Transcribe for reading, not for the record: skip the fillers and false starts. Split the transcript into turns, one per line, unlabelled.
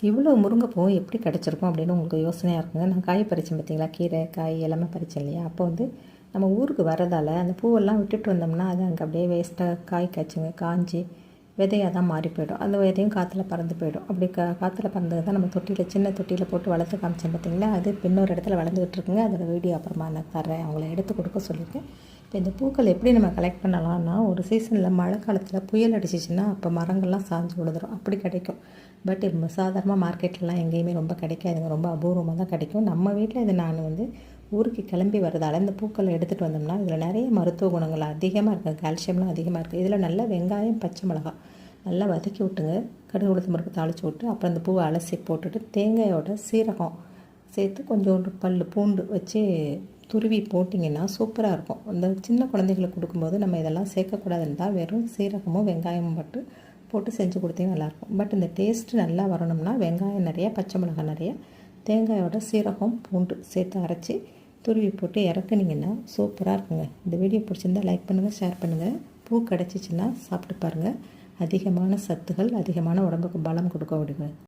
இவ்வளோ முருங்கைப்பூ எப்படி கிடச்சிருக்கும் அப்படின்னு உங்களுக்கு யோசனையாக இருக்குங்க. நான் காய் பறித்தேன் பார்த்தீங்களா, கீரை காய் எல்லாமே பறித்தேன் இல்லையா. அப்போ வந்து நம்ம ஊருக்கு வரதால் அந்த பூவெல்லாம் விட்டுட்டு வந்தோம்னா அது அங்கே அப்படியே வேஸ்ட்டாக காய் காய்ச்சுங்க, காஞ்சி விதையாக தான் மாறி போயிடும். அந்த விதையும் காற்றுல பறந்து போயிடும். அப்படி காற்றுல பறந்தது தான் நம்ம தொட்டியில், சின்ன தொட்டியில் போட்டு வளர்த்து காமிச்சேன் பார்த்தீங்களா. அது இப்போ இன்னொரு இடத்துல வளர்ந்துக்கிட்டு இருக்குங்க. அதோட வீடியோ அப்புறமா நான் தரேன், அவங்கள எடுத்து கொடுக்க சொல்லியிருக்கேன். இப்போ இந்த பூக்கள் எப்படி நம்ம கலெக்ட் பண்ணலாம்னா, ஒரு சீசனில் மழை காலத்தில் புயல் அடிச்சிச்சின்னா அப்போ மரங்கள்லாம் சாஞ்சு விழுதுரும், அப்படி கிடைக்கும். பட் இப்போ சாதாரணமாக மார்க்கெட்லலாம் எங்கேயுமே ரொம்ப கிடைக்காதுங்க, ரொம்ப அபூர்வமாக தான் கிடைக்கும். நம்ம வீட்டில் இது நான் வந்து ஊருக்கு கிளம்பி வரதால் இந்த பூக்களை எடுத்துகிட்டு வந்தோம்னா இதில் நிறைய மருத்துவ குணங்கள் அதிகமாக இருக்குது, கால்சியம்லாம் அதிகமாக இருக்குது. இதில் நல்லா வெங்காயம், பச்சை மிளகாய் நல்லா வதக்கி விட்டுங்க, கடுகு உளுத்தம் பருப்பு தாளித்து விட்டு அப்புறம் அந்த பூவை அலசி போட்டுட்டு தேங்காயோட சீரகம் சேர்த்து கொஞ்சோண்டு பல் பூண்டு வச்சு துருவி போட்டிங்கன்னா சூப்பராக இருக்கும். அந்த சின்ன குழந்தைங்களுக்கு கொடுக்கும்போது நம்ம இதெல்லாம் சேர்க்கக்கூடாதுன்னு தான் வெறும் சீரகமும் வெங்காயமும் மட்டும் போட்டு செஞ்சு கொடுத்தீங்கன்னா நல்லாயிருக்கும். பட் இந்த டேஸ்ட்டு நல்லா வரணும்னா வெங்காயம் நிறைய, பச்சை மிளகாய் நிறைய, தேங்காயோட சீரகம் பூண்டு சேர்த்து அரைச்சி துருவி போட்டு இறக்குனிங்கன்னா சூப்பராக இருக்குங்க. இந்த வீடியோ பிடிச்சிருந்தால் லைக் பண்ணுங்கள், ஷேர் பண்ணுங்கள். பூ கிடச்சிச்சின்னா சாப்பிட்டு பாருங்கள். அதிகமான சத்துகள், அதிகமான உடம்புக்கு பலம் கொடுக்க விடுங்க.